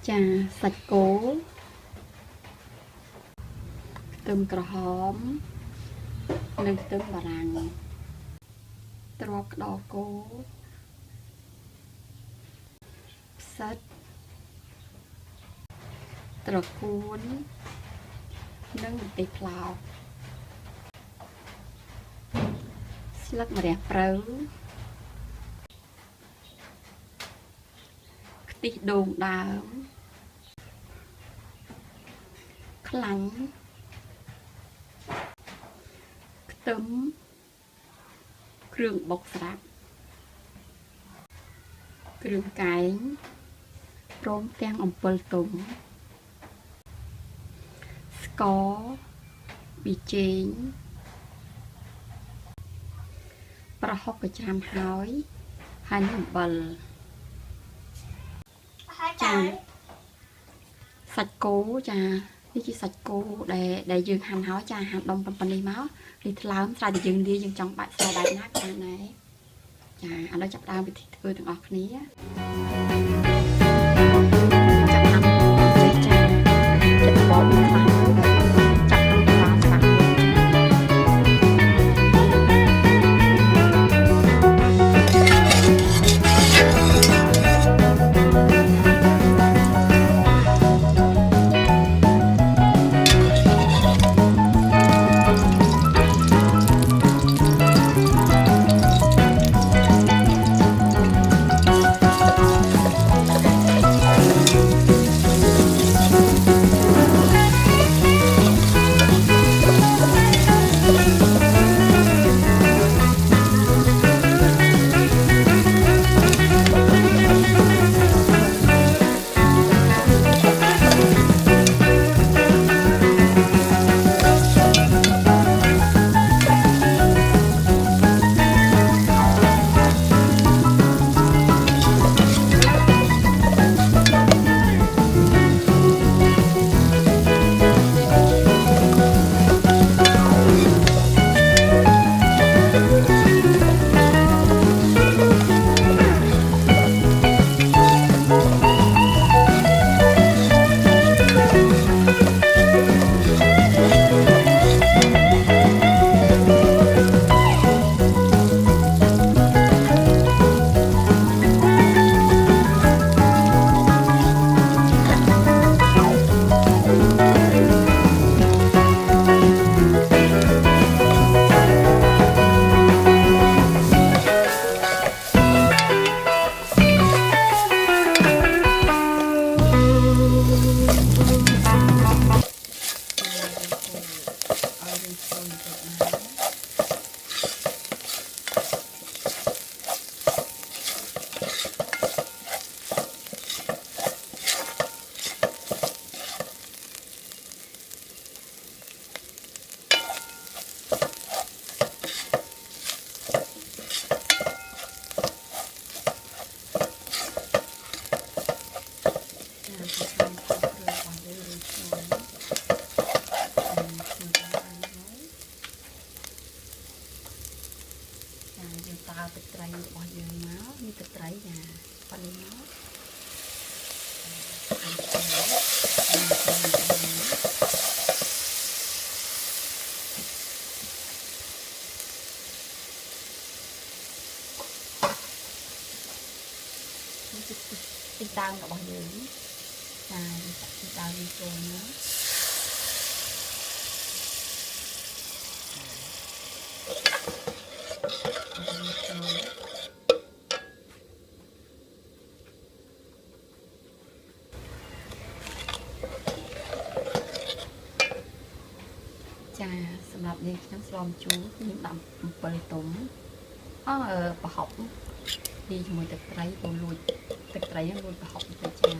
ចាសាច់គោខ្ទឹមក្រហមនិងខ្ទឹមបារាំងទ្រាប់ក្តោបគោផ្សិតត្រកួននិងម្ទេសប្លោកស្លឹកម្រះព្រៅខ្ទិះដូងដើមខ្លាញ់ខ្ទឹមគ្រឿងបុកស្រាប់គ្រឿងកែងព្រមទាំងអំពិលទុំស្ករប៊ីចេងប្រហុកកញ្ច្រាំហើយនិងអំបិលចាសាច់គោចានេះជាសាច់គោដែលយើងហាន់ហើយចាហាន់ដុំប៉ុណ្ណេះមករីថ្លើមស្រេចតែយើងលាយយើងចង់បាក់ស្អបែបណាក៏បានដែរចាឥឡូវចាប់ដើមវិធីធ្វើទាំងអស់គ្នាចាប់ហាន់ចេះចាចិត្តបបខ្លាំងចាប់ក្នុងក្បាលច្បាស់តើទឹកត្រីរបស់យើងមកនេះទឹកត្រីចាប៉ុណ្ណេះមកទីតាំងរបស់យើងចាទីតាំងវាចូលមកចាសម្រាប់យើងខ្ញុំស្លមជូរខ្ញុំដាក់អំពិលទុំប្រហុកពីជាមួយទឹកត្រីពូលួចទឹកត្រីហ្នឹងលួចប្រហុកទៅចា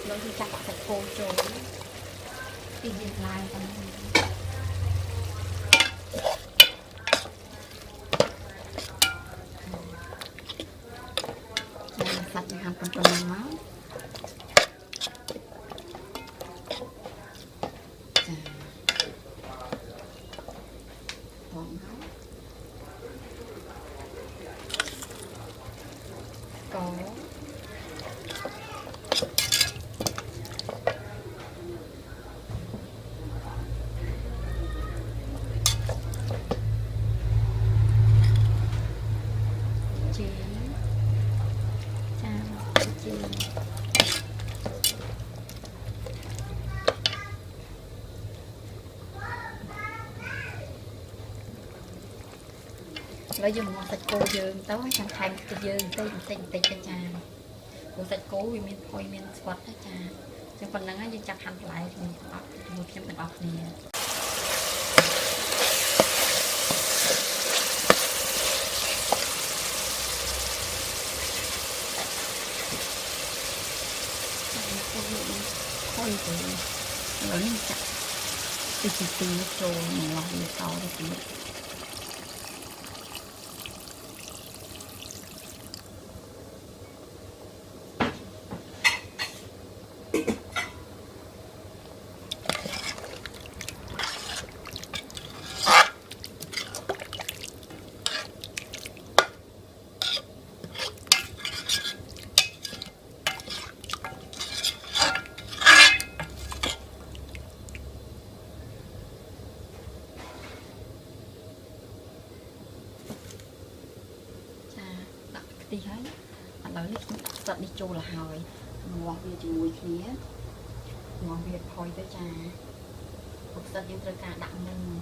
เราจะจับใส่โกโจตีเย็นลายกันសាច់ហាន់ប៉ុណ្ណឹងមក lấy dùng món sạch cô dương tao hay chẳng thành cái dương tây cái trà món sạch cố vì mình thôi mình squat đó trà chẳng còn nắng nhưng chặt hành lại thì mình bọc một thêm mình bọc nè thôi thì lớn chặt từ nó trôi mình ngọt như to rồi tí đi hết lấy giật đi chua là hồi ngon về chỉ mùi khía ngon về thôi tới trà một giật những trời cả đặn nâng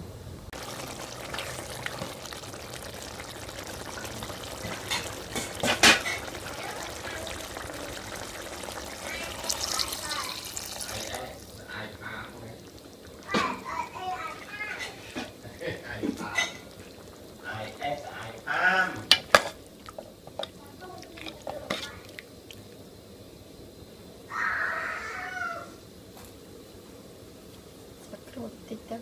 tích tắc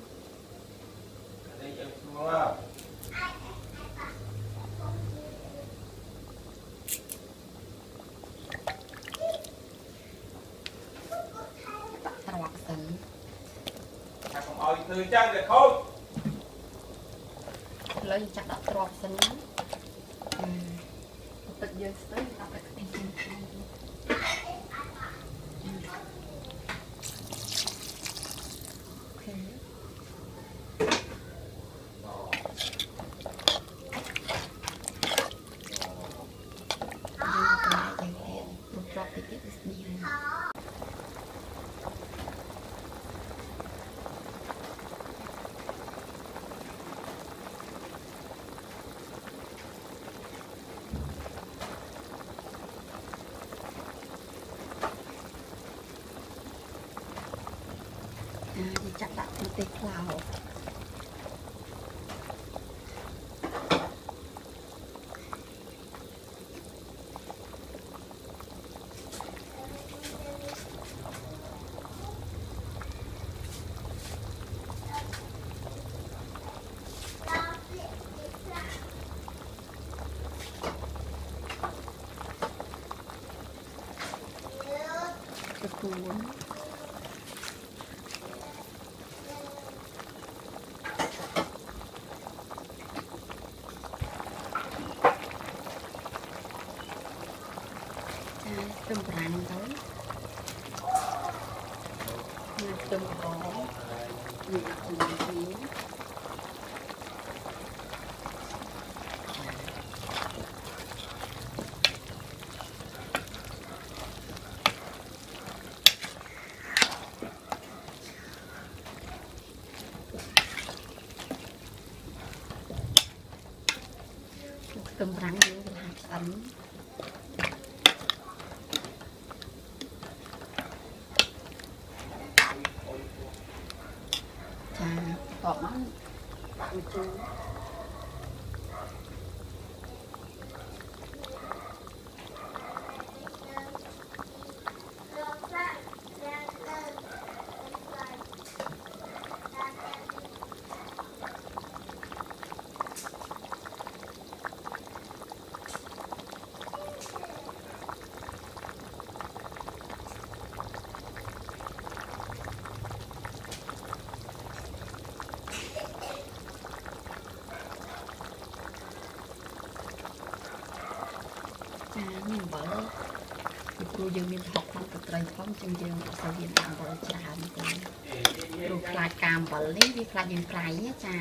trọt sấn không ơi từ chân được thôi lấy chặt đặt trọt sấn tự nhiên tới đặt cái tình chặt đặt cái cloud cái cuốn tôm rang tới tôm có nhiều nhiều tôm rang nhiều là ấm còn mắm bạn chú mình vỡ cô dương mình học phong cực trời phong chân dương sau viên làm vỡ trà rồi lại càm vỡ lấy đi lại những cái nhé trà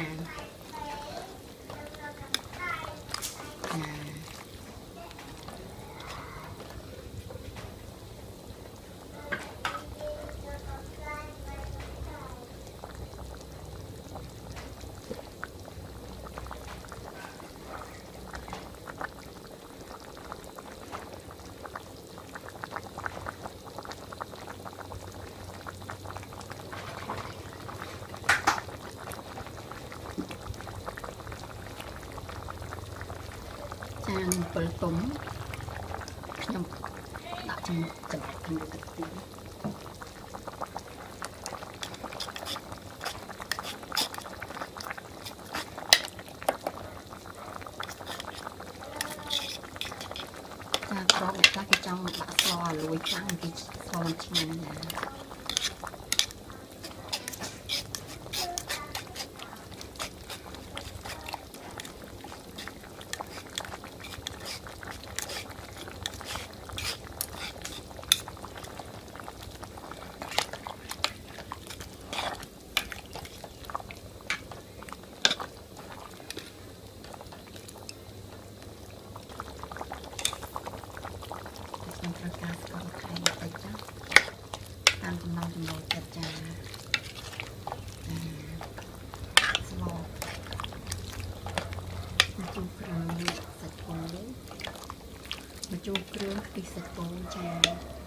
ទុំខ្ញុំដាក់ចំចំខាងលើទឹកទីចាក្រកចាស់គេចង់ដាក់ស្លឲ្យលួយខ្លាំងគេស្លមិនឆ្ងាញ់ណាខ្ញុំត្រូវការស្ករខៃបន្តិចចាតាមចំណង់ចំណូលចិត្តចាស្លម្ជូរគ្រឿងសាច់គោម្ជូរគ្រឿងខ្ទិះសាច់គោចា